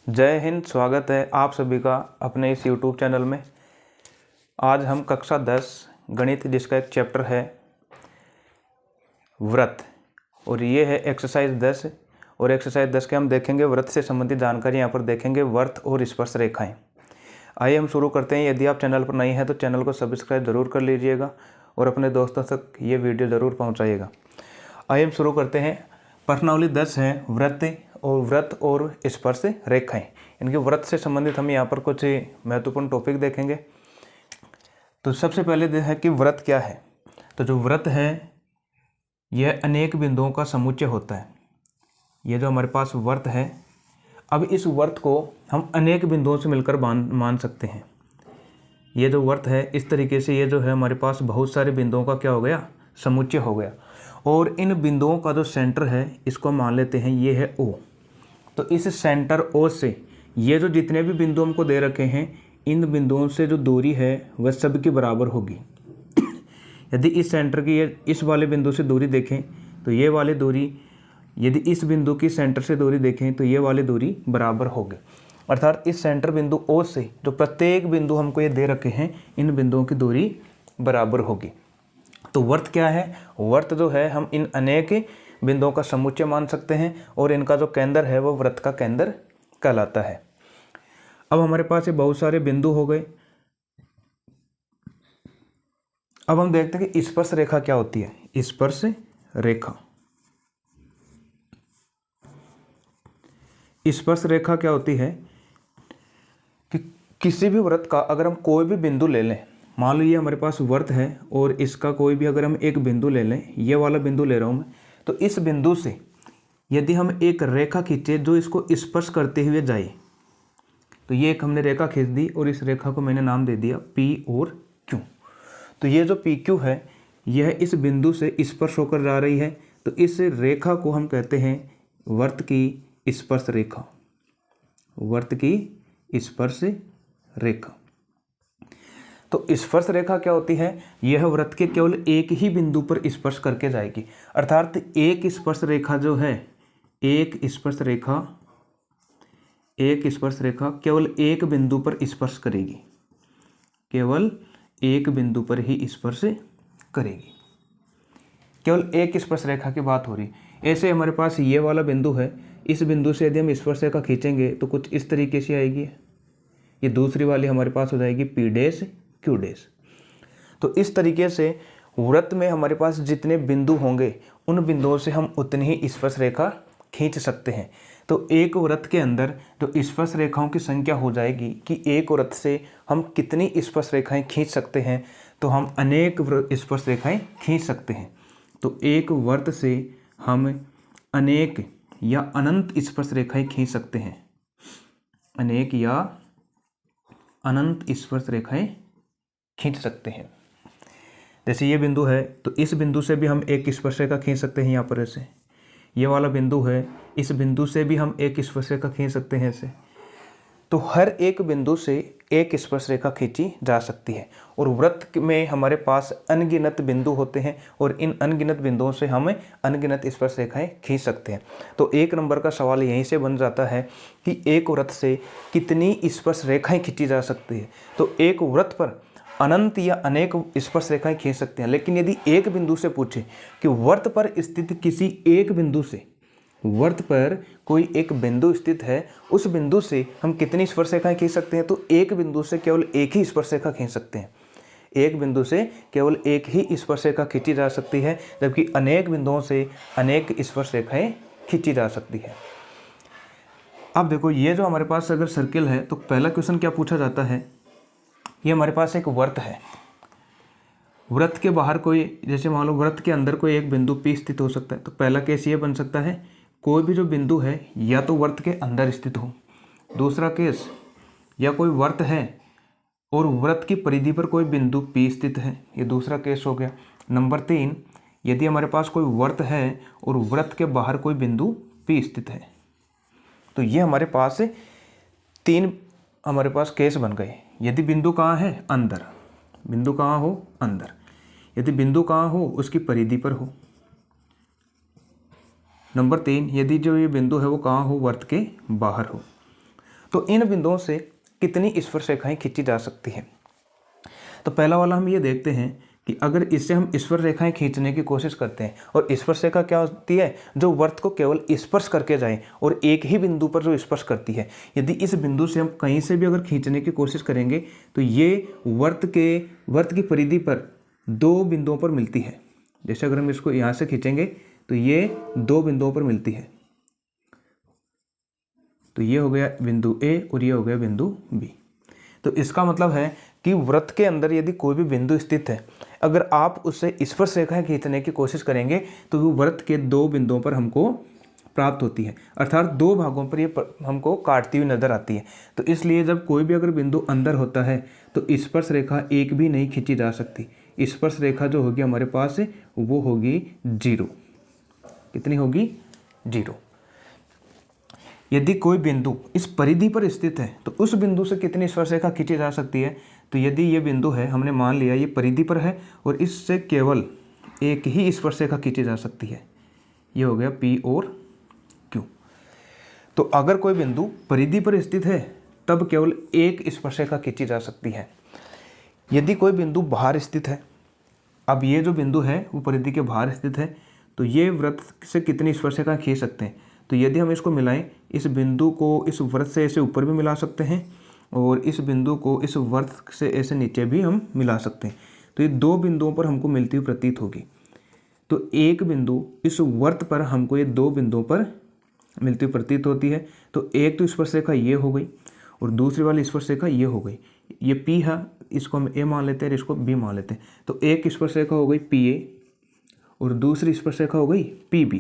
जय हिंद। स्वागत है आप सभी का अपने इस YouTube चैनल में। आज हम कक्षा 10 गणित जिसका एक चैप्टर है व्रत, और ये है एक्सरसाइज 10। और एक्सरसाइज 10 के हम देखेंगे व्रत से संबंधित जानकारी। यहाँ पर देखेंगे व्रत और स्पर्श रेखाएं। आइए हम शुरू करते हैं। यदि आप चैनल पर नए हैं तो चैनल को सब्सक्राइब जरूर कर लीजिएगा और अपने दोस्तों तक ये वीडियो ज़रूर पहुँचाइएगा। आइए हम शुरू करते हैं। प्रश्नावली 10 है व्रत और स्पर्श रेखाएं। इनके व्रत से संबंधित हम यहाँ पर कुछ महत्वपूर्ण टॉपिक देखेंगे। तो सबसे पहले है कि व्रत क्या है। तो जो व्रत है यह अनेक बिंदुओं का समुच्चय होता है। ये जो हमारे पास व्रत है, अब इस व्रत को हम अनेक बिंदुओं से मिलकर मान सकते हैं। ये जो व्रत है इस तरीके से, ये जो है हमारे पास बहुत सारे बिंदुओं का क्या हो गया, समुच्चय हो गया। और इन बिंदुओं का जो सेंटर है इसको मान लेते हैं ये है O। तो इस सेंटर O से ये जो जितने भी बिंदु हमको दे रखे हैं, इन बिंदुओं से जो दूरी है वह सबकी बराबर होगी। यदि इस सेंटर की इस वाले बिंदु से दूरी देखें तो ये वाली दूरी, यदि इस बिंदु की सेंटर से दूरी देखें तो ये वाली दूरी बराबर होगी। अर्थात इस सेंटर बिंदु O से जो प्रत्येक बिंदु हमको ये दे रखे हैं, इन बिंदुओं की दूरी बराबर होगी। तो व्रत क्या है? व्रत जो है हम इन अनेक बिंदुओं का समुच्चय मान सकते हैं और इनका जो केंद्र है वो व्रत का केंद्र कहलाता है। अब हमारे पास ये बहुत सारे बिंदु हो गए। अब हम देखते हैं कि स्पर्श रेखा क्या होती है। स्पर्श रेखा, स्पर्श रेखा क्या होती है कि किसी भी व्रत का अगर हम कोई भी बिंदु ले लें, मान लीजिए हमारे पास व्रत है और इसका कोई भी अगर हम एक बिंदु ले लें, ये वाला बिंदु ले रहा हूँ मैं, तो इस बिंदु से यदि हम एक रेखा खींचे जो इसको स्पर्श करते हुए जाए, तो ये एक हमने रेखा खींच दी और इस रेखा को मैंने नाम दे दिया P और Q। तो ये जो PQ है यह इस बिंदु से स्पर्श होकर जा रही है, तो इस रेखा को हम कहते हैं व्रत की स्पर्श रेखा। व्रत की स्पर्श रेखा। तो स्पर्श रेखा क्या होती है? यह व्रत के केवल एक ही बिंदु पर स्पर्श करके जाएगी। अर्थात एक स्पर्श रेखा जो है, एक स्पर्श रेखा केवल एक बिंदु पर स्पर्श करेगी, केवल एक बिंदु पर ही स्पर्श करेगी। केवल एक स्पर्श रेखा की बात हो रही। ऐसे हमारे पास ये वाला बिंदु है, इस बिंदु से यदि हम स्पर्श रेखा खींचेंगे तो कुछ इस तरीके से आएगी। ये दूसरी वाली हमारे पास हो जाएगी P डैश Q डैश। तो इस तरीके से व्रत में हमारे पास जितने बिंदु होंगे उन बिंदुओं से हम उतनी ही स्पर्श रेखा खींच सकते हैं। तो एक व्रत के अंदर जो स्पर्श रेखाओं की संख्या हो जाएगी कि एक व्रत से हम कितनी स्पर्श रेखाएं खींच सकते हैं, तो हम अनेक स्पर्श रेखाएं खींच सकते हैं। तो एक व्रत से हम अनेक या अनंत स्पर्श रेखाएं खींच सकते हैं। अनेक या अनंत स्पर्श रेखाएं खींच सकते हैं। जैसे ये बिंदु है तो इस बिंदु से भी हम एक स्पर्श रेखा खींच सकते हैं। यहाँ पर ऐसे ये वाला बिंदु है, इस बिंदु से भी हम एक स्पर्श रेखा खींच सकते हैं ऐसे। तो हर एक बिंदु से एक स्पर्श रेखा खींची जा सकती है। और व्रत में हमारे पास अनगिनत बिंदु होते हैं और इन अनगिनत बिंदुओं से हम अनगिनत स्पर्श रेखाएं खींच सकते हैं। तो एक नंबर का सवाल यहीं से बन जाता है कि एक व्रत से कितनी स्पर्श रेखाएं खींची जा सकती है। तो एक व्रत पर अनंत या अनेक स्पर्श रेखाएं खींच सकते हैं। लेकिन यदि एक बिंदु से पूछे कि व्रत पर स्थित किसी एक बिंदु से, व्रत पर कोई एक बिंदु स्थित है, उस बिंदु से हम कितनी स्पर्श रेखाएं खींच सकते हैं, तो एक बिंदु से केवल एक ही स्पर्श रेखा खींच सकते हैं। एक बिंदु से केवल एक ही स्पर्श रेखा खींची जा सकती है, जबकि अनेक बिंदुओं से अनेक स्पर्श रेखाएं खींची जा सकती है। अब देखो ये जो हमारे पास अगर सर्किल है तो पहला क्वेश्चन क्या पूछा जाता है, ये हमारे पास एक व्रत है। व्रत के बाहर कोई, जैसे मान लो व्रत के अंदर कोई एक बिंदु P स्थित हो सकता है। तो पहला केस ये बन सकता है कोई भी जो बिंदु है या तो व्रत के अंदर स्थित हो। दूसरा केस, या कोई व्रत है और व्रत की परिधि पर कोई बिंदु P स्थित है, ये दूसरा केस हो गया। नंबर 3, यदि हमारे पास कोई व्रत है और व्रत के बाहर कोई बिंदु P स्थित है। तो ये हमारे पास 3 हमारे पास केस बन गए। यदि बिंदु कहाँ है? अंदर। बिंदु कहाँ हो? अंदर। यदि बिंदु कहाँ हो? उसकी परिधि पर हो। नंबर 3, यदि जो ये बिंदु है वो कहाँ हो? वर्त के बाहर हो। तो इन बिंदुओं से कितनी स्पर्शरेखाएं खींची जा सकती हैं। तो पहला वाला हम ये देखते हैं कि अगर इससे हम स्पर्श रेखाएं खींचने की कोशिश करते हैं, और स्पर्श रेखा क्या होती है, जो वर्त को केवल स्पर्श करके जाए और एक ही बिंदु पर जो स्पर्श करती है। यदि इस बिंदु से हम कहीं से भी अगर खींचने की कोशिश करेंगे तो ये वर्त की परिधि पर दो बिंदुओं पर मिलती है। जैसे अगर हम इसको यहाँ से खींचेंगे तो ये दो बिंदुओं पर मिलती है। तो ये हो गया बिंदु ए और ये हो गया बिंदु बी। तो इसका मतलब है कि वृत्त के अंदर यदि कोई भी बिंदु स्थित है, अगर आप उससे स्पर्श रेखाएं खींचने की कोशिश करेंगे तो वो वृत्त के दो बिंदुओं पर हमको प्राप्त होती है, अर्थात दो भागों पर ये हमको काटती हुई नजर आती है। तो इसलिए जब कोई भी अगर बिंदु अंदर होता है तो स्पर्श रेखा एक भी नहीं खींची जा सकती। स्पर्श रेखा जो होगी हमारे पास वो होगी 0। कितनी होगी? 0। यदि कोई बिंदु इस परिधि पर स्थित है तो उस बिंदु से कितनी स्पर्श रेखा खींची जा सकती है। तो यदि ये बिंदु है, हमने मान लिया ये परिधि पर है और इससे केवल एक ही स्पर्श रेखा खींची जा सकती है। ये हो गया P और Q। तो अगर कोई बिंदु परिधि पर स्थित है तब केवल एक स्पर्श रेखा खींची जा सकती है। यदि कोई बिंदु बाहर स्थित है, अब ये जो बिंदु है वो परिधि के बाहर स्थित है, तो ये वृत्त से कितनी स्पर्श रेखा खींच सकते हैं। तो यदि हम इसको मिलाएं, इस बिंदु को इस वृत्त से ऐसे ऊपर भी मिला सकते हैं और इस बिंदु को इस वृत्त से ऐसे नीचे भी हम मिला सकते हैं। तो ये दो बिंदुओं पर हमको मिलती हुई प्रतीत होगी। तो एक बिंदु इस वृत्त पर हमको ये दो बिंदुओं पर मिलती हुई प्रतीत होती है। तो एक तो स्पर्श रेखा ये हो गई और दूसरी वाली स्पर्श रेखा ये हो गई। ये P है, इसको हम A मान लेते हैं और इसको B मान लेते हैं। तो एक स्पर्श रेखा हो गई PA और दूसरी स्पर्श रेखा हो गई PB।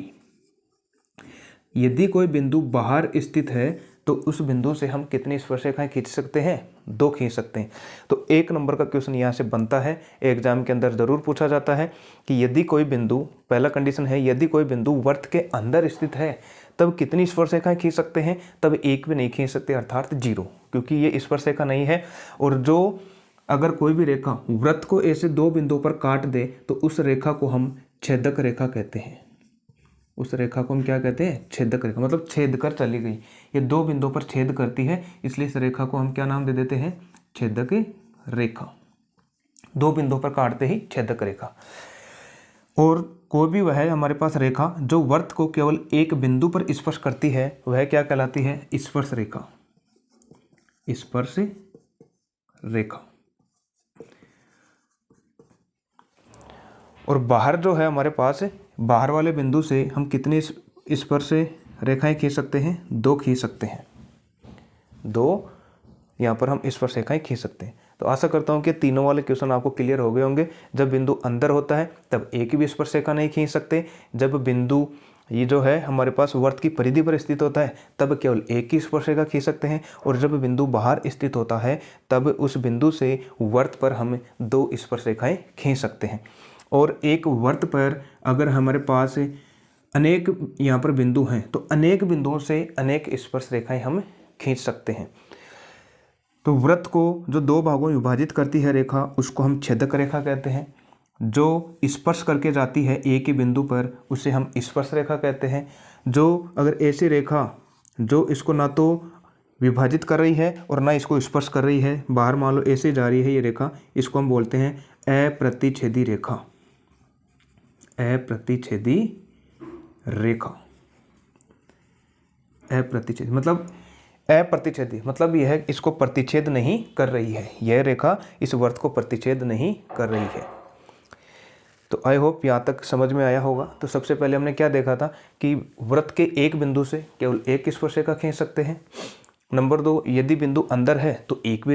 यदि कोई बिंदु बाहर स्थित है तो उस बिंदु से हम कितनी स्पर्श रेखाएं खींच सकते हैं? 2 खींच सकते हैं। तो 1 नंबर का क्वेश्चन यहाँ से बनता है, एग्जाम के अंदर जरूर पूछा जाता है कि यदि कोई बिंदु, पहला कंडीशन है यदि कोई बिंदु वर्त के अंदर स्थित है तब कितनी स्पर्श रेखाएं खींच सकते हैं। तब एक भी नहीं खींच सकते, अर्थात 0, क्योंकि ये स्पर्श रेखा नहीं है। और जो अगर कोई भी रेखा वृत्त को ऐसे दो बिंदुओं पर काट दे तो उस रेखा को हम छेदक रेखा कहते हैं। उस रेखा को हम क्या कहते हैं? छेदक रेखा। मतलब छेद कर चली गई, ये दो बिंदुओं पर छेद करती है, इसलिए इस रेखा को हम क्या नाम दे देते हैं? छेदक रेखा। दो बिंदुओं पर काटते ही छेदक रेखा। और कोई भी वह हमारे पास रेखा जो वर्त को केवल एक बिंदु पर स्पर्श करती है वह क्या कहलाती है? स्पर्श रेखा। स्पर्श रेखा। और बाहर जो है हमारे पास, बाहर वाले बिंदु से हम कितनी स्पर्श रेखाएं खींच सकते हैं? 2 खींच सकते हैं। 2 यहाँ पर हम स्पर्श रेखाएं खींच सकते हैं। तो आशा करता हूँ कि तीनों वाले क्वेश्चन आपको क्लियर हो गए होंगे। जब बिंदु अंदर होता है तब एक भी स्पर्श रेखा नहीं खींच सकते। जब बिंदु ये जो है हमारे पास वर्त की परिधि पर स्थित होता है तब केवल एक ही स्पर्श रेखा खींच सकते हैं। और जब बिंदु बाहर स्थित होता है तब उस बिंदु से वर्त पर हम 2 स्पर्श रेखाएं खींच सकते हैं। और एक वर्त पर अगर हमारे पास अनेक यहाँ पर बिंदु हैं तो अनेक बिंदुओं से अनेक स्पर्श रेखाएं हम खींच सकते हैं। तो वृत्त को जो 2 भागों में विभाजित करती है रेखा उसको हम छेदक रेखा कहते हैं। जो स्पर्श करके जाती है एक ही बिंदु पर उसे हम स्पर्श रेखा कहते हैं। जो अगर ऐसी रेखा जो इसको ना तो विभाजित कर रही है और ना इसको स्पर्श कर रही है, बाहर मान लो ऐसे जा रही है ये रेखा, इसको हम बोलते हैं अप्रतिच्छेदी रेखा। अप्रतिच्छेदी रेखा। अप्रतिच्छेदी मतलब यह है इसको प्रतिच्छेद नहीं कर रही है, यह रेखा इस वर्त को प्रतिच्छेद नहीं कर रही है। तो आई होप यहाँ तक समझ में आया होगा। तो सबसे पहले हमने क्या देखा था कि वृत्त के एक बिंदु से केवल एक स्पर्श रेखा खींच सकते हैं। नंबर 2, यदि बिंदु अंदर है तो एक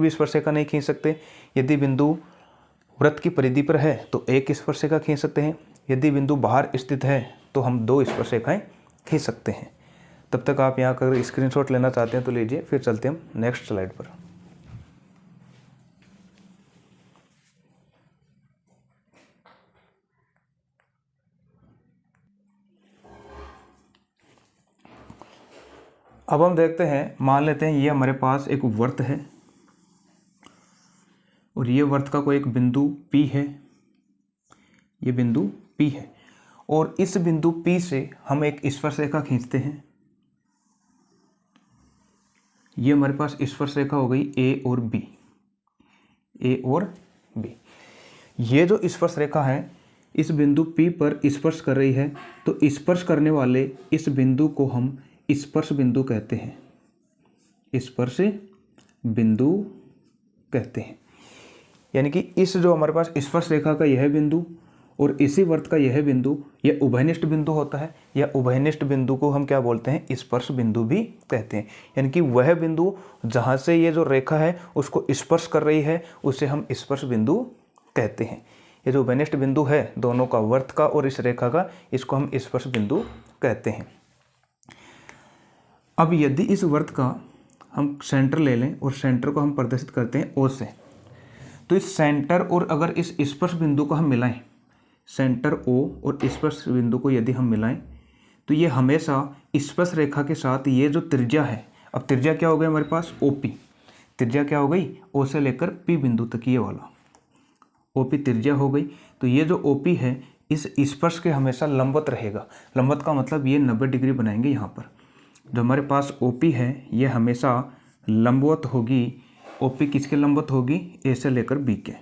भी स्पर्श रेखा नहीं खींच सकते। यदि बिंदु वृत्त की परिधि पर है तो एक स्पर्श रेखा खींच सकते हैं। यदि बिंदु बाहर स्थित है तो हम 2 स्पर्श रेखाएं खींच सकते हैं। तब तक आप यहाँ अगर स्क्रीनशॉट लेना चाहते हैं तो लीजिए, फिर चलते हैं हम नेक्स्ट स्लाइड पर। अब हम देखते हैं, मान लेते हैं ये हमारे पास एक वर्त है और ये वर्त का कोई एक बिंदु P है, ये बिंदु P है और इस बिंदु P से हम एक स्पर्श रेखा खींचते हैं। ये हमारे पास स्पर्श रेखा हो गई ए और बी, ए और बी। ये जो स्पर्श रेखा है इस बिंदु P पर स्पर्श कर रही है, तो स्पर्श करने वाले इस बिंदु को हम स्पर्श बिंदु कहते हैं, स्पर्श बिंदु कहते हैं। यानी कि इस जो हमारे पास स्पर्श रेखा का यह बिंदु और इसी वृत्त का यह बिंदु, यह उभयनिष्ठ बिंदु होता है, या उभयनिष्ठ बिंदु को हम क्या बोलते हैं, स्पर्श बिंदु भी कहते हैं। यानी कि वह बिंदु जहाँ से ये जो रेखा है उसको स्पर्श कर रही है उसे हम स्पर्श बिंदु कहते हैं। ये जो उभयनिष्ठ बिंदु है दोनों का, वृत्त का और इस रेखा का, इसको हम स्पर्श बिंदु कहते हैं। अब यदि इस वृत्त का हम सेंटर ले लें और सेंटर को हम प्रदर्शित करते हैं O से, तो इस सेंटर और अगर इस स्पर्श बिंदु को हम मिलाएं, सेंटर O और स्पर्श बिंदु को यदि हम मिलाएं, तो ये हमेशा स्पर्श रेखा के साथ ये जो त्रिज्या है, अब त्रिज्या क्या हो गई हमारे पास OP, त्रिज्या क्या हो गई O से लेकर P बिंदु तक, ये वाला OP त्रिज्या हो गई। तो ये जो OP है इस स्पर्श के हमेशा लंबवत रहेगा। लंबवत का मतलब ये 90 डिग्री बनाएंगे। यहाँ पर जो हमारे पास OP है ये हमेशा लंबवत होगी। OP किसके लंबवत होगी, A से लेकर B के।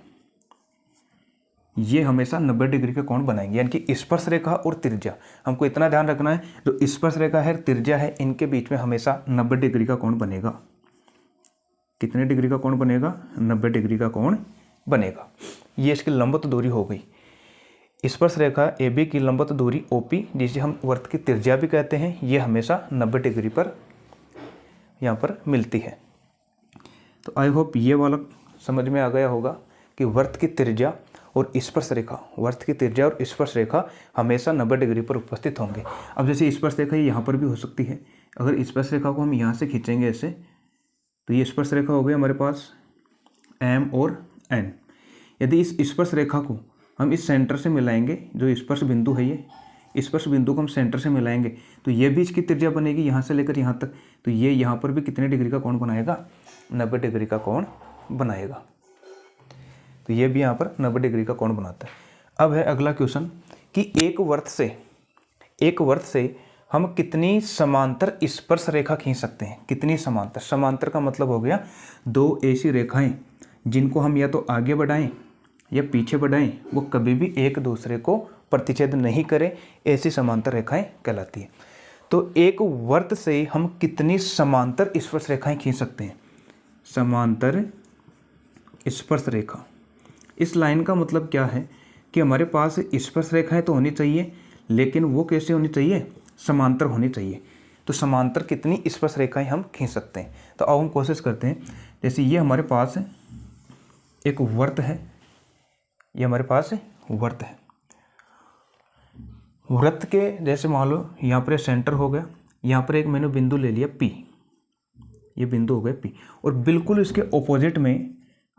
ये हमेशा 90 डिग्री का कोण बनाएंगे। यानी कि स्पर्श रेखा और त्रिज्या, हमको इतना ध्यान रखना है, जो स्पर्श रेखा है त्रिज्या है, इनके बीच में हमेशा 90 डिग्री का कोण बनेगा। कितने डिग्री का कोण बनेगा, 90 डिग्री का कोण बनेगा। ये इसकी लंबवत दूरी हो गई। स्पर्श रेखा AB की लंबवत दूरी OP, जिसे हम वृत्त की त्रिज्या भी कहते हैं, ये हमेशा 90 डिग्री पर यहाँ पर मिलती है। तो आई होप ये वाला समझ में आ गया होगा कि वृत्त की त्रिज्या और स्पर्श रेखा, वृत्त की त्रिज्या और स्पर्श रेखा हमेशा 90 डिग्री पर उपस्थित होंगे। अब जैसे स्पर्श रेखा यहाँ पर भी हो सकती है। अगर स्पर्श रेखा को हम यहाँ से खींचेंगे ऐसे, तो ये स्पर्श रेखा हो गई हमारे पास M और N। यदि इस स्पर्श रेखा को हम इस सेंटर से मिलाएंगे, जो स्पर्श बिंदु है ये स्पर्श बिंदु को हम सेंटर से मिलाएंगे, तो ये भी इसकी त्रिज्या बनेगी यहाँ से लेकर यहाँ तक। तो ये यहाँ पर भी कितने डिग्री का कोण बनाएगा, 90 डिग्री का कोण बनाएगा। तो ये भी यहाँ पर 90 डिग्री का कोण बनाता है। अब है अगला क्वेश्चन कि एक वृत्त से हम कितनी समांतर स्पर्श रेखा खींच सकते हैं। कितनी समांतर, समांतर का मतलब हो गया दो ऐसी रेखाएं जिनको हम या तो आगे बढ़ाएं या पीछे बढ़ाएं, वो कभी भी एक दूसरे को प्रतिच्छेद नहीं करें, ऐसी समांतर रेखाएं कहलाती है। तो एक वृत्त से हम कितनी समांतर स्पर्श रेखाएं खींच सकते हैं। समांतर स्पर्श रेखा, इस लाइन का मतलब क्या है कि हमारे पास स्पर्श रेखाएं तो होनी चाहिए, लेकिन वो कैसे होनी चाहिए, समांतर होनी चाहिए। तो समांतर कितनी स्पर्श रेखाएं हम खींच सकते हैं। तो अब हम कोशिश करते हैं। जैसे ये हमारे पास एक वृत्त है, ये हमारे पास वृत्त है। वृत्त के जैसे मान लो यहाँ पर सेंटर हो गया, यहाँ पर एक मैंने बिंदु ले लिया P, ये बिंदु हो गया P, और बिल्कुल इसके ऑपोजिट में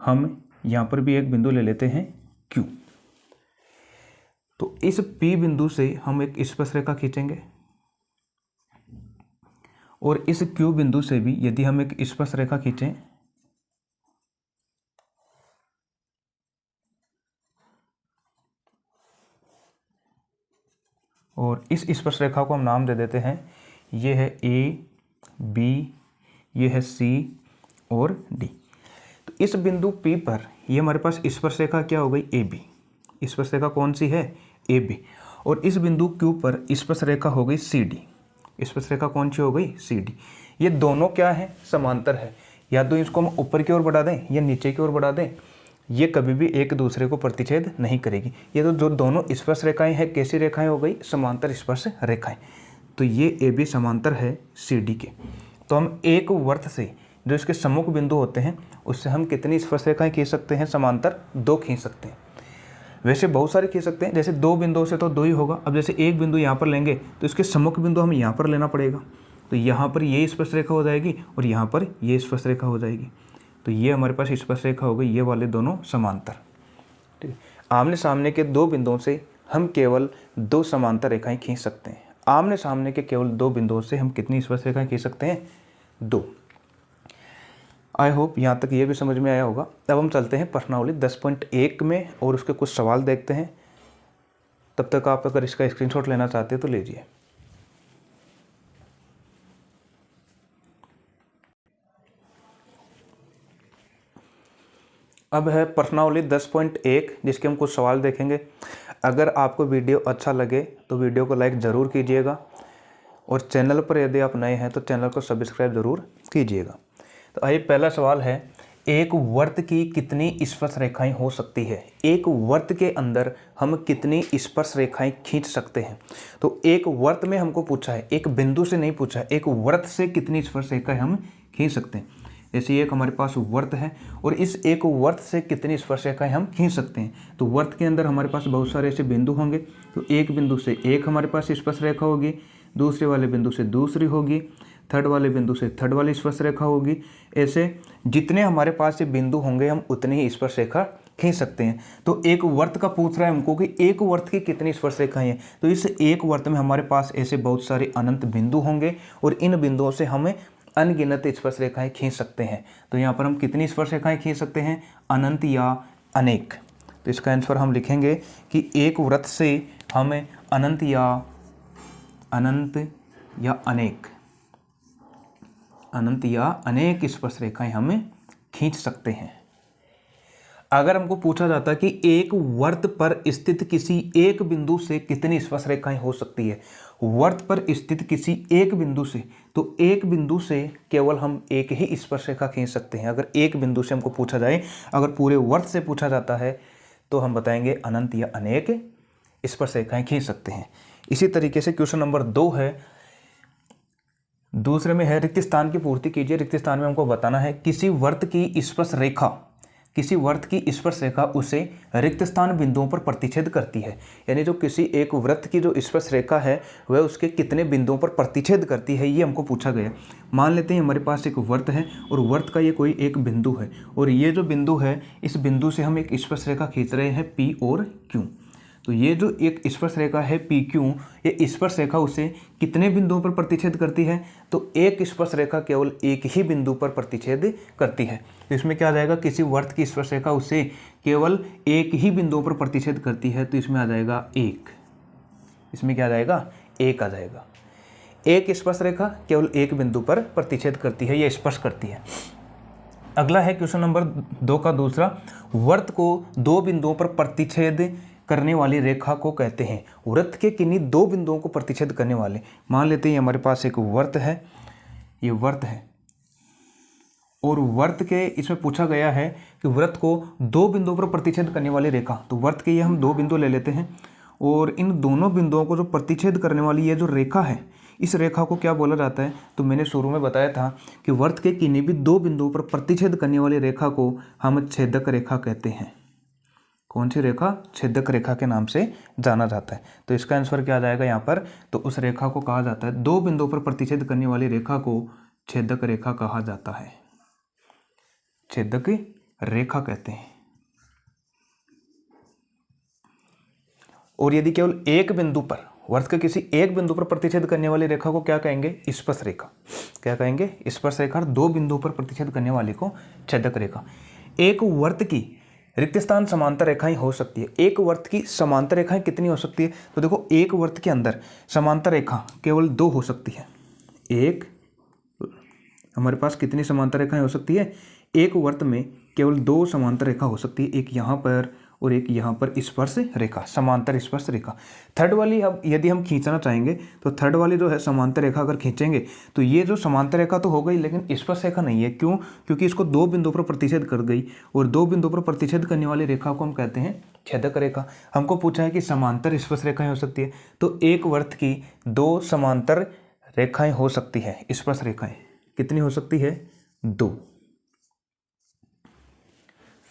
हम यहाँ पर भी एक बिंदु ले लेते हैं Q। तो इस P बिंदु से हम एक स्पर्श रेखा खींचेंगे और इस Q बिंदु से भी यदि हम एक स्पर्श रेखा खींचें, और इस स्पर्श रेखा को हम नाम दे देते हैं, ये है A, B, ये है C और D। तो इस बिंदु P पर ये हमारे पास स्पर्श रेखा क्या हो गई, AB। स्पर्श रेखा कौन सी है, AB। और इस बिंदु Q पर स्पर्श रेखा हो गई CD। स्पर्श रेखा कौन सी हो गई, CD। ये दोनों क्या है, समांतर है। या तो इसको हम ऊपर की ओर बढ़ा दें या नीचे की ओर बढ़ा दें, ये कभी भी एक दूसरे को प्रतिच्छेद नहीं करेगी। ये तो जो दोनों स्पर्श रेखाएं हैं, कैसी रेखाएं हो गई, समांतर स्पर्श रेखाएं। तो ये AB समांतर है CD के। तो हम एक वृत्त से जो इसके सम्मुख बिंदु होते हैं उससे हम कितनी स्पर्श रेखाएं खींच सकते हैं, समांतर, दो खींच सकते हैं। वैसे बहुत सारे खींच सकते हैं, जैसे दो बिंदुओं से तो दो ही होगा। अब जैसे एक बिंदु यहाँ पर लेंगे तो इसके सम्मुख बिंदु हमें यहाँ पर लेना पड़ेगा। तो यहाँ पर ये स्पर्श रेखा हो जाएगी और यहाँ पर ये स्पर्श रेखा हो जाएगी। तो ये हमारे पास स्पर्श रेखा हो गई, ये वाले दोनों समांतर। ठीक है, आमने सामने के दो बिंदुओं से हम केवल दो समांतर रेखाएं खींच सकते हैं। आमने सामने के केवल दो बिंदुओं से हम कितनी स्पर्श रेखाएं खींच सकते हैं, दो। आई होप यहाँ तक ये भी समझ में आया होगा। अब हम चलते हैं प्रश्नावली 10.1 में और उसके कुछ सवाल देखते हैं। तब तक आप अगर इसका स्क्रीनशॉट लेना चाहते हैं तो लीजिए। अब है प्रश्नावली 10.1 जिसके हम कुछ सवाल देखेंगे। अगर आपको वीडियो अच्छा लगे तो वीडियो को लाइक ज़रूर कीजिएगा और चैनल पर यदि आप नए हैं तो चैनल को सब्सक्राइब ज़रूर कीजिएगा। तो आइए, पहला सवाल है, एक वर्त की कितनी स्पर्श रेखाएं हो सकती है? एक वर्त के अंदर हम कितनी स्पर्श रेखाएं खींच सकते हैं? तो एक वर्त में हमको पूछा है, एक बिंदु से नहीं पूछा है, एक वर्त से कितनी स्पर्श रेखाएं हम खींच सकते हैं। जैसे एक हमारे पास वर्त है और इस एक वर्त से कितनी स्पर्श रेखाएं हम खींच सकते हैं। तो वर्त के अंदर हमारे पास बहुत सारे ऐसे बिंदु होंगे, तो एक बिंदु से एक हमारे पास स्पर्श रेखा होगी, दूसरे वाले बिंदु से दूसरी होगी, थर्ड वाले बिंदु से थर्ड वाली स्पर्श रेखा होगी। ऐसे जितने हमारे पास ये बिंदु होंगे हम उतनी ही स्पर्श रेखा खींच सकते हैं। तो एक वर्त का पूछ रहा है हमको कि एक वर्त की कितनी स्पर्श रेखाएं हैं। तो इस एक वर्त में हमारे पास ऐसे बहुत सारे अनंत बिंदु होंगे और इन बिंदुओं से हमें अनगिनत स्पर्श रेखाएं खींच सकते हैं। तो यहाँ पर हम कितनी स्पर्श रेखाएं खींच सकते हैं? अनंत या अनेक। तो इसका आंसर हम लिखेंगे कि एक वृत्त से हमें अनंत या अनेक स्पर्श रेखाएं हमें खींच सकते हैं। अगर हमको पूछा जाता है कि एक वर्त पर स्थित किसी एक बिंदु से कितनी स्पर्श रेखाएं हो सकती है, वर्त पर स्थित किसी एक बिंदु से, तो एक बिंदु से केवल हम एक ही स्पर्श रेखा खींच सकते हैं। अगर एक बिंदु से हमको पूछा जाए, अगर पूरे वर्त से पूछा जाता है तो हम बताएंगे अनंत या अनेक स्पर्श रेखाएं खींच सकते हैं। इसी तरीके से क्वेश्चन नंबर 2 है, दूसरे में है, रिक्त स्थान की पूर्ति कीजिए। रिक्त स्थान में हमको बताना है किसी वर्त की स्पर्श रेखा उसे रिक्त स्थान बिंदुओं पर प्रतिच्छेद करती है। यानी जो किसी एक वृत्त की जो स्पर्श रेखा है वह उसके कितने बिंदुओं पर प्रतिच्छेद करती है, ये हमको पूछा गया। मान लेते हैं हमारे पास एक वर्त है और वर्त का ये कोई एक बिंदु है और ये जो बिंदु है, इस बिंदु से हम एक स्पर्श रेखा खींच रहे हैं P और Q। तो ये जो एक स्पर्श रेखा है PQ, ये स्पर्श रेखा उसे कितने बिंदुओं पर प्रतिच्छेद करती है? तो एक स्पर्श रेखा केवल एक ही बिंदु पर प्रतिच्छेद करती है। तो इसमें क्या आ जाएगा, किसी वर्त की स्पर्श रेखा उसे केवल एक ही बिंदुओं पर प्रतिच्छेद करती है, तो इसमें आ जाएगा 1। इसमें क्या आ जाएगा? 1 आ जाएगा। एक स्पर्श रेखा केवल एक बिंदु पर प्रतिच्छेद करती है, यह स्पर्श करती है। अगला है क्वेश्चन नंबर 2 का दूसरा, वर्त को दो बिंदुओं पर प्रतिच्छेद करने वाली रेखा को कहते हैं। वृत्त के किन्हीं दो बिंदुओं को प्रतिच्छेद करने वाले, मान लेते हैं हमारे पास एक वर्त है, ये वर्त है और वर्त के इसमें पूछा गया है कि वृत्त को दो बिंदुओं पर प्रतिच्छेद करने वाली रेखा। तो वर्त के ये हम दो बिंदु ले लेते हैं और इन दोनों बिंदुओं को जो प्रतिच्छेद करने वाली ये जो रेखा है, इस रेखा को क्या बोला जाता है? तो मैंने शुरू में बताया था कि वर्त के किन्हीं भी दो बिंदुओं पर प्रतिच्छेद करने वाली रेखा को हम छेदक रेखा कहते हैं। कौन सी रेखा? छेदक रेखा के नाम से जाना जाता है। तो इसका आंसर क्या आ जाएगा यहाँ पर? तो उस रेखा को कहा जाता है, दो बिंदुओं पर प्रतिच्छेद करने वाली रेखा को छेदक रेखा कहा जाता है, छेदक रेखा कहते हैं। और यदि केवल एक बिंदु पर, वर्त के किसी एक बिंदु पर प्रतिच्छेद करने वाली रेखा को क्या कहेंगे? स्पर्श रेखा। क्या कहेंगे? स्पर्श रेखा। दो बिंदुओं पर प्रतिच्छेद करने वाली को छेदक रेखा। एक वर्त की रिक्त स्थान समांतर रेखाएं हो सकती है। एक वर्त की समांतर रेखाएं कितनी हो सकती है? तो देखो, एक वर्त के अंदर समांतर रेखा केवल दो हो सकती है। एक, हमारे पास कितनी समांतर रेखाएं हो सकती है? एक वर्त में केवल दो समांतर रेखा हो सकती है, एक यहाँ पर और एक यहाँ पर स्पर्श रेखा, समांतर स्पर्श रेखा। थर्ड वाली अब यदि हम खींचना चाहेंगे तो थर्ड वाली जो है समांतर रेखा अगर खींचेंगे तो ये जो समांतर रेखा तो हो गई लेकिन स्पर्श रेखा नहीं है। क्यों? क्योंकि इसको दो बिंदुओं पर प्रतिच्छेद कर गई और दो बिंदुओं पर प्रतिच्छेद करने वाली रेखा को हम कहते हैं छेदक रेखा। हमको पूछा है कि समांतर स्पर्श रेखाएं हो सकती है, तो एक वर्त की दो समांतर रेखाएं हो सकती है, स्पर्श रेखाएं कितनी हो सकती है? 2।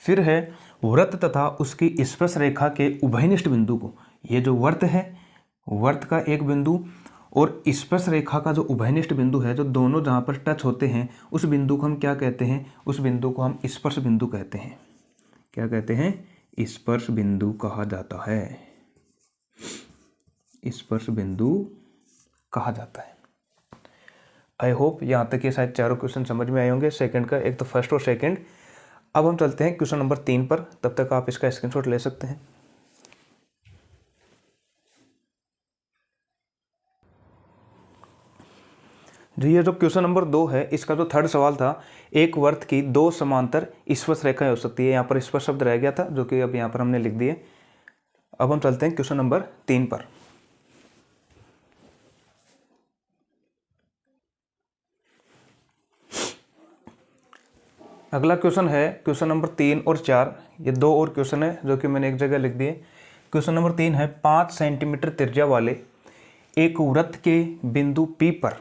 फिर है, वृत्त तथा उसकी स्पर्श रेखा के उभयनिष्ठ बिंदु को, ये जो वर्त है, वर्त का एक बिंदु और स्पर्श रेखा का जो उभयनिष्ठ बिंदु है, जो दोनों जहाँ पर टच होते हैं, उस बिंदु को हम क्या कहते हैं? उस बिंदु को हम स्पर्श बिंदु कहते हैं। क्या कहते हैं? स्पर्श बिंदु कहा जाता है, स्पर्श बिंदु कहा जाता है। आई होप यहाँ तक ये शायद चारों क्वेश्चन समझ में आए होंगे, सेकंड का, एक तो फर्स्ट और सेकंड। अब हम चलते हैं क्वेश्चन नंबर 3 पर, तब तक आप इसका स्क्रीनशॉट ले सकते हैं। जी ये जो क्वेश्चन नंबर 2 है, इसका जो थर्ड सवाल था, एक वृत्त की 2 समांतर स्पर्श रेखाएं हो सकती है। यहाँ पर स्पर्श शब्द रह गया था जो कि अब यहाँ पर हमने लिख दिए। अब हम चलते हैं क्वेश्चन नंबर 3 पर। अगला क्वेश्चन है क्वेश्चन नंबर 3 और 4। ये 2 और क्वेश्चन है जो कि मैंने एक जगह लिख दिए। क्वेश्चन नंबर 3 है 5 सेंटीमीटर त्रिज्या वाले एक वृत्त के बिंदु P पर,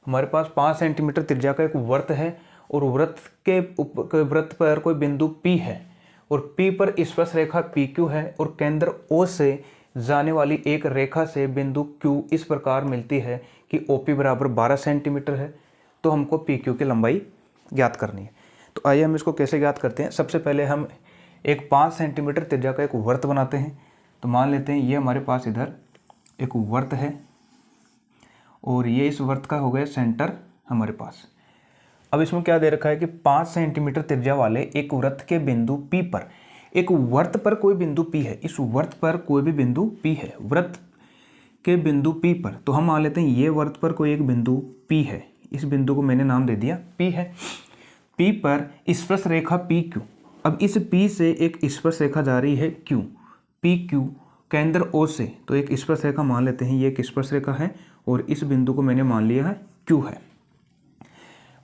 हमारे पास 5 सेंटीमीटर त्रिज्या का एक वृत्त है और वृत्त पर कोई बिंदु P है और P पर स्पर्श रेखा PQ है और केंद्र O से जाने वाली एक रेखा से बिंदु Q इस प्रकार मिलती है कि OP बराबर 12 सेंटीमीटर है। तो हमको PQ की लंबाई ज्ञात करनी है। तो आइए हम इसको कैसे ज्ञात करते हैं। सबसे पहले हम एक 5 सेंटीमीटर त्रिज्या का एक वृत्त बनाते हैं। तो मान लेते हैं ये हमारे पास इधर एक वृत्त है और ये इस वृत्त का हो गया सेंटर हमारे पास। अब इसमें क्या दे रखा है कि 5 सेंटीमीटर त्रिज्या वाले एक वृत्त के बिंदु P पर, एक वृत्त पर कोई बिंदु P है, इस वृत्त पर कोई भी बिंदु P है, वृत्त के बिंदु P पर। तो हम मान लेते हैं ये वृत्त पर कोई एक बिंदु P है, इस बिंदु को मैंने नाम दे दिया P है। P पर स्पर्श रेखा PQ, अब इस P से एक स्पर्श रेखा जा रही है Q, PQ केंद्र O से, तो एक स्पर्श रेखा मान लेते हैं, ये एक स्पर्श रेखा है और इस बिंदु को मैंने मान लिया है Q है।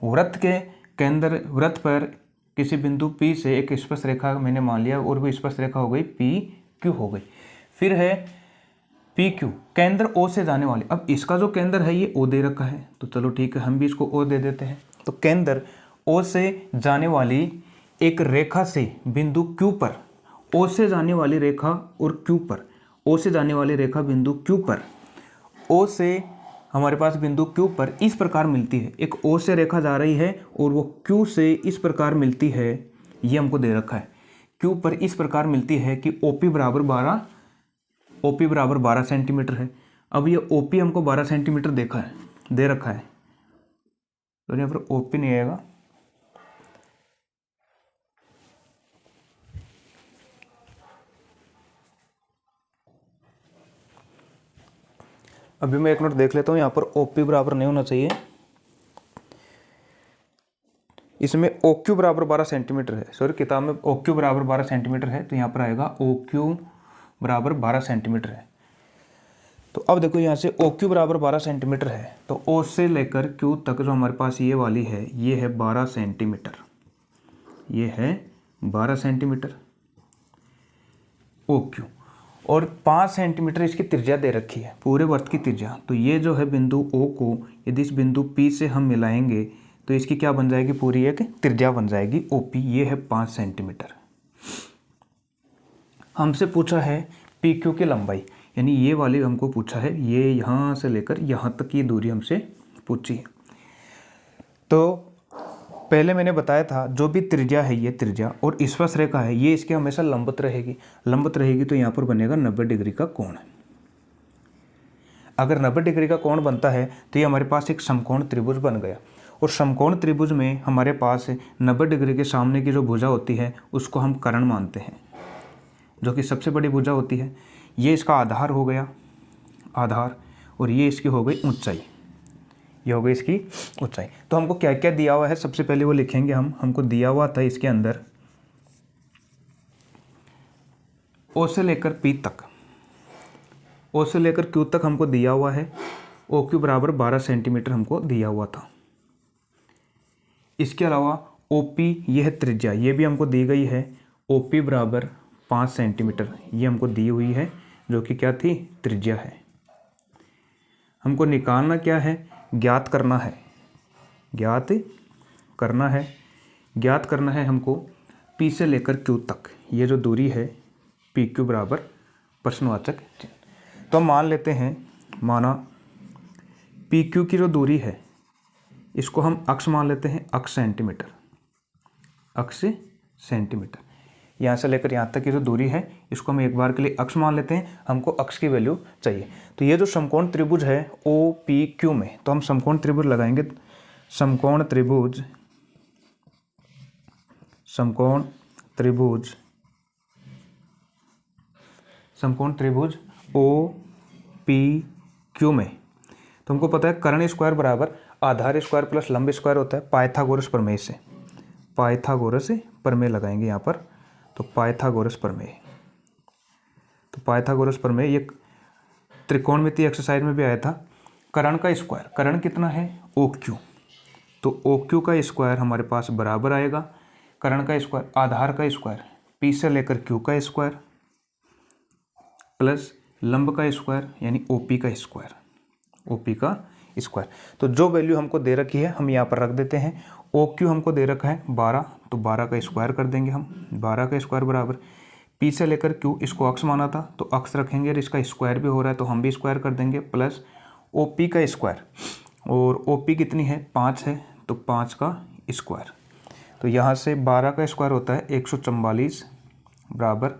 वृत्त पर किसी बिंदु P से एक स्पर्श रेखा मैंने मान लिया और वो स्पर्श रेखा हो गई PQ हो गई। फिर है PQ केंद्र O से जाने वाली, अब इसका जो केंद्र है ये O दे रखा है, तो चलो ठीक है हम भी इसको O दे देते हैं। तो केंद्र O से जाने वाली एक रेखा से बिंदु Q पर, O से जाने वाली रेखा और Q पर, O से जाने वाली रेखा बिंदु Q पर, O से हमारे पास बिंदु Q पर इस प्रकार मिलती है। एक O से रेखा जा रही है और वो Q से इस प्रकार मिलती है, ये हमको दे रखा है। Q पर इस प्रकार मिलती है कि OP बराबर 12 सेंटीमीटर है। अब ये OP हमको 12 सेंटीमीटर दे रखा है, तो यहाँ पर OP नहीं आएगा। अभी मैं एक मिनट देख लेता हूँ, यहाँ पर OP बराबर नहीं होना चाहिए, इसमें OQ बराबर 12 सेंटीमीटर है। सॉरी, किताब में OQ बराबर 12 सेंटीमीटर है, तो यहाँ पर आएगा OQ बराबर 12 सेंटीमीटर है। तो अब देखो यहाँ से OQ बराबर 12 सेंटीमीटर है, तो O से लेकर Q तक जो हमारे पास ये वाली है, ये है 12 सेंटीमीटर, ये है 12 सेंटीमीटर OQ, और 5 सेंटीमीटर इसकी त्रिज्या दे रखी है, पूरे वृत्त की त्रिज्या। तो ये जो है बिंदु O को यदि इस बिंदु P से हम मिलाएंगे तो इसकी क्या बन जाएगी, पूरी एक त्रिज्या बन जाएगी OP, ये है 5 सेंटीमीटर। हमसे पूछा है PQ की लंबाई, यानी ये वाली हमको पूछा है, ये यहाँ से लेकर यहाँ तक की दूरी हमसे पूछी है। तो पहले मैंने बताया था जो भी त्रिज्या है, ये त्रिज्या और स्पर्श रेखा है, ये इसके हमेशा लंबवत रहेगी, तो यहाँ पर बनेगा 90 डिग्री का कोण। अगर 90 डिग्री का कोण बनता है तो ये हमारे पास एक समकोण त्रिभुज बन गया, और समकोण त्रिभुज में हमारे पास 90 डिग्री के सामने की जो भुजा होती है उसको हम कर्ण मानते हैं, जो कि सबसे बड़ी भुजा होती है। ये इसका आधार हो गया, आधार, और ये इसकी हो गई ऊंचाई, ये हो गई इसकी ऊंचाई। तो हमको क्या क्या दिया हुआ है, सबसे पहले वो लिखेंगे हमको दिया हुआ था इसके अंदर O से लेकर P तक, O से लेकर Q तक हमको दिया हुआ है, OQ बराबर 12 सेंटीमीटर हमको दिया हुआ था। इसके अलावा OP यह त्रिज्या, ये भी हमको दी गई है, OP बराबर 5 सेंटीमीटर, ये हमको दी हुई है, जो कि क्या थी, त्रिज्या है। हमको निकालना क्या है, ज्ञात करना है हमको P से लेकर Q तक, ये जो दूरी है PQ बराबर प्रश्नवाचक चिन्ह। तो हम मान लेते हैं, माना PQ की जो दूरी है इसको हम अक्ष मान लेते हैं, अक्ष सेंटीमीटर, यहाँ से लेकर यहाँ तक की जो दूरी है इसको हम एक बार के लिए अक्ष मान लेते हैं, हमको अक्ष की वैल्यू चाहिए। तो ये जो समकोण त्रिभुज है OPQ में, तो हम समकोण त्रिभुज लगाएंगे, समकोण त्रिभुज OPQ में, तो हमको पता है कर्ण स्क्वायर बराबर आधार स्क्वायर प्लस लंब स्क्वायर होता है पाइथागोरस प्रमेय से। पाइथागोरस प्रमेय लगाएंगे यहाँ पर, तो पाइथागोरस प्रमेय, तो पाइथागोरस प्रमेय ये त्रिकोणमितीय एक्सरसाइज में भी आया था। कर्ण का स्क्वायर, कर्ण कितना है ओ क्यू, तो ओ क्यू का स्क्वायर हमारे पास बराबर आएगा कर्ण का स्क्वायर आधार का स्क्वायर पी से लेकर क्यू का स्क्वायर प्लस लंब का स्क्वायर यानी ओपी का स्क्वायर, ओपी का स्क्वायर। तो जो वैल्यू हमको दे रखी है हम यहाँ पर रख देते हैं। ओ क्यू हमको दे रखा है 12, तो 12 का स्क्वायर कर देंगे हम, 12 का स्क्वायर बराबर पी से लेकर क्यू, इसको अक्स माना था तो अक्स रखेंगे और इसका स्क्वायर भी हो रहा है तो हम भी स्क्वायर कर देंगे प्लस ओ पी का स्क्वायर, और ओ पी कितनी है 5 है तो 5 का स्क्वायर। तो यहाँ से 12 का स्क्वायर होता है 144 बराबर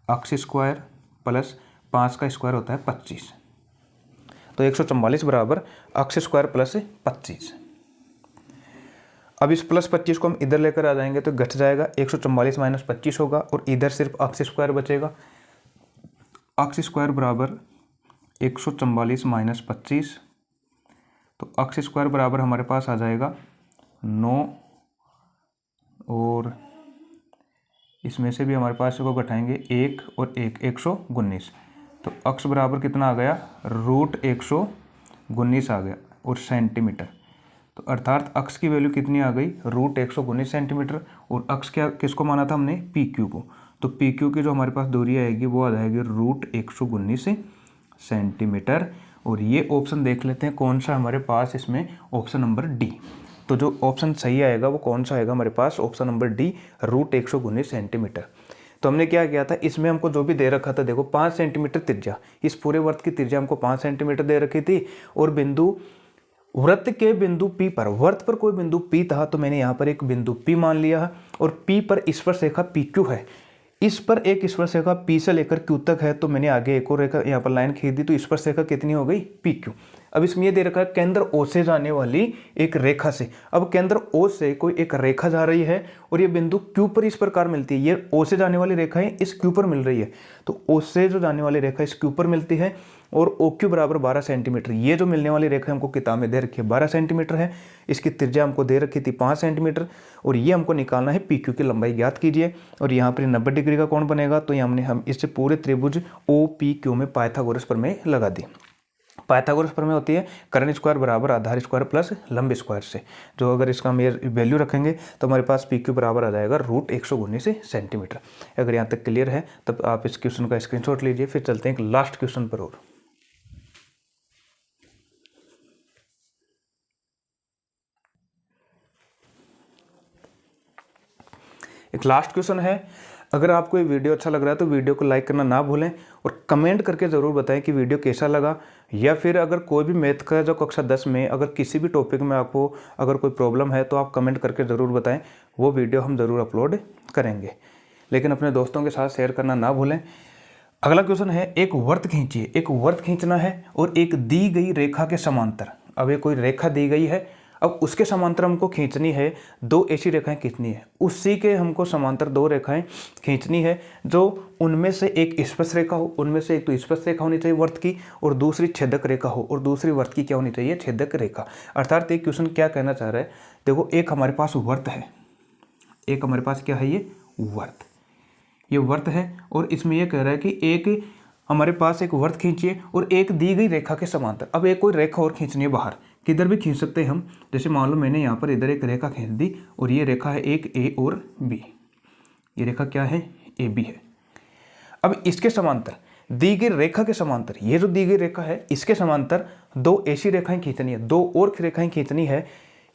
अक्स स्क्वायर प्लस 5 का स्क्वायर होता है 25, तो 144 बराबर अक्स स्क्वायर प्लस 25। अब इस प्लस 25 को हम इधर लेकर आ जाएंगे तो घट जाएगा, 144 माइनस 25 होगा और इधर सिर्फ अक्स स्क्वायर बचेगा। अक्स स्क्वायर बराबर 144 माइनस 25, तो अक्स स्क्वायर बराबर हमारे पास आ जाएगा 9, और इसमें से भी हमारे पास को घटाएंगे 1 और 1 119, तो अक्स बराबर कितना आ गया √119 आ गया और सेंटीमीटर। तो अर्थात अक्स की वैल्यू कितनी आ गई √119 सेंटीमीटर, और अक्स क्या किसको माना था हमने पी क्यू को, तो पी क्यू की जो हमारे पास दूरी आएगी वो आ जाएगी √119 सेंटीमीटर। और ये ऑप्शन देख लेते हैं कौन सा हमारे पास इसमें, ऑप्शन नंबर डी। तो जो ऑप्शन सही आएगा वो कौन सा आएगा हमारे पास, ऑप्शन नंबर डी √119 सेंटीमीटर। तो हमने क्या किया था, इसमें हमको जो भी दे रखा था देखो 5 सेंटीमीटर त्रिज्या, इस पूरे वर्त की त्रिज्या हमको 5 सेंटीमीटर दे रखी थी, और बिंदु वृत्त के बिंदु पी पर, वर्त पर कोई बिंदु पी था तो मैंने यहाँ पर एक बिंदु पी मान लिया, और पी पर स्पर्श रेखा पी क्यू है, इस पर एक स्पर्श रेखा पी से लेकर क्यू तक है, तो मैंने आगे एक और रेखा यहाँ पर लाइन खींच दी, तो स्पर्श रेखा कितनी हो गई पी क्यू। अब इसमें ये दे रखा है केंद्र ओ से जाने वाली एक रेखा से, अब केंद्र ओ से कोई एक रेखा जा रही है और ये बिंदु क्यू पर इस प्रकार मिलती है, ये ओ से जाने वाली रेखा है इस क्यू पर मिल रही है, तो ओ से जो जाने वाली रेखा इस क्यू पर मिलती है, और ओ क्यू बराबर 12 सेंटीमीटर, ये जो मिलने वाली रेखा हमको किताब में दे रखी है 12 सेंटीमीटर है, इसकी त्रिज्या हमको दे रखी थी 5 सेंटीमीटर, और ये हमको निकालना है पी क्यू की लंबाई ज्ञात कीजिए। और यहाँ पर 90 डिग्री का कोण बनेगा, तो हमने हम इससे पूरे त्रिभुज ओ पी क्यू में पाइथागोरस प्रमेय लगा दी। पाइथागोरस प्रमेय होती है कर्ण स्क्वायर बराबर आधार स्क्वायर प्लस लंब स्क्वायर से, जो अगर इसका वैल्यू रखेंगे तो हमारे पास पी क्यू बराबर आ जाएगा √119 सेंटीमीटर। अगर यहाँ तक क्लियर है तब आप इस क्वेश्चन का स्क्रीनशॉट लीजिए। फिर चलते हैं एक लास्ट क्वेश्चन पर और। एक लास्ट क्वेश्चन है, अगर आपको ये वीडियो अच्छा लग रहा है तो वीडियो को लाइक करना ना भूलें, और कमेंट करके ज़रूर बताएं कि वीडियो कैसा लगा, या फिर अगर कोई भी मैथ का जो कक्षा 10 में अगर किसी भी टॉपिक में आपको अगर कोई प्रॉब्लम है तो आप कमेंट करके ज़रूर बताएं, वो वीडियो हम ज़रूर अपलोड करेंगे। लेकिन अपने दोस्तों के साथ शेयर करना ना भूलें। अगला क्वेश्चन है, एक वर्त खींचिए, एक वर्त खींचना है और एक दी गई रेखा के समांतर, अब ये कोई रेखा दी गई है, अब उसके समांतर हमको खींचनी है, 2 ऐसी रेखाएं खींचनी है, उसी के हमको समांतर 2 रेखाएं खींचनी है, जो उनमें से एक स्पर्श रेखा हो, उनमें से एक तो स्पर्श रेखा होनी चाहिए वर्त की, और दूसरी छेदक रेखा हो, और दूसरी वर्त की क्या होनी चाहिए छेदक रेखा। अर्थात एक क्वेश्चन क्या कहना चाह रहा है, देखो एक हमारे पास वर्त है, एक हमारे पास क्या है ये वर्त, ये वर्त है, और इसमें यह कह रहा है कि एक हमारे पास एक वर्त खींचिए और एक दी गई रेखा के समांतर। अब एक कोई रेखा और खींचनी है बाहर, किधर भी खींच सकते हैं हम, जैसे मान लो मैंने यहाँ पर इधर एक रेखा खींच दी और ये रेखा है एक ए और बी, ये रेखा क्या है ए बी है। अब इसके समांतर दी गई रेखा के समांतर, ये जो दी गई रेखा है इसके समांतर 2 ऐसी रेखाएं खींचनी है, 2 और रेखाएं खींचनी है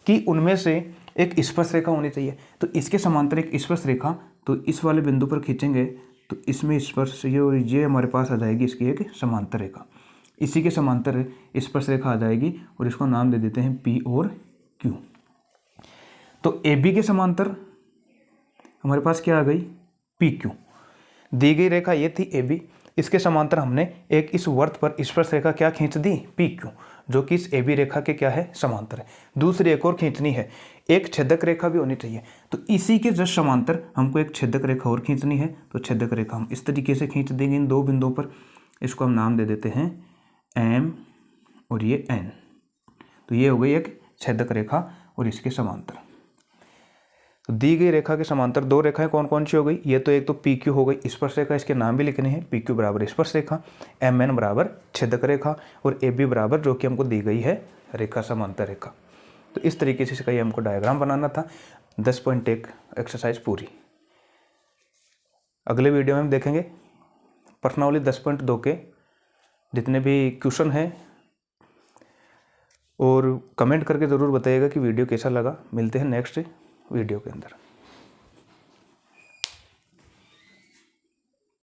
कि उनमें से एक स्पर्श रेखा होनी चाहिए। तो इसके समांतर एक स्पर्श रेखा, तो इस वाले बिंदु पर खींचेंगे तो इसमें स्पर्श ये और ये हमारे पास आ जाएगी इसकी एक समांतर रेखा, इसी के समांतर स्पर्श रेखा आ जाएगी और इसको नाम दे देते हैं पी और क्यू। तो ए बी के समांतर हमारे पास क्या आ गई पी क्यू, दी गई रेखा ये थी ए बी, इसके समांतर हमने एक इस वर्त पर स्पर्श रेखा क्या खींच दी पी क्यू, जो कि इस ए बी रेखा के क्या है समांतर है। दूसरी एक और खींचनी है, एक छेदक रेखा भी होनी चाहिए, तो इसी के जस्ट समांतर हमको एक छेदक रेखा और खींचनी है। तो छेदक रेखा हम इस तरीके से खींच देंगे इन 2 बिंदुओं पर, इसको हम नाम दे देते हैं एम और ये एन। तो ये हो गई एक छेदक रेखा और इसके समांतर। तो दी गई रेखा के समांतर दो रेखाएं कौन कौन सी हो गई, ये तो एक तो पी क्यू हो गई स्पर्श रेखा, इसके नाम भी लिखने हैं, पी क्यू बराबर स्पर्श रेखा, एम एन बराबर छेदक रेखा और ए बी बराबर जो कि हमको दी गई है रेखा समांतर रेखा। तो इस तरीके से इसका ये हमको डायग्राम बनाना था। 10.1 एक्सरसाइज पूरी। अगले वीडियो में हम देखेंगे प्रश्नावली 10.2 के जितने भी क्वेश्चन हैं, और कमेंट करके ज़रूर बताइएगा कि वीडियो कैसा लगा। मिलते हैं नेक्स्ट वीडियो के अंदर।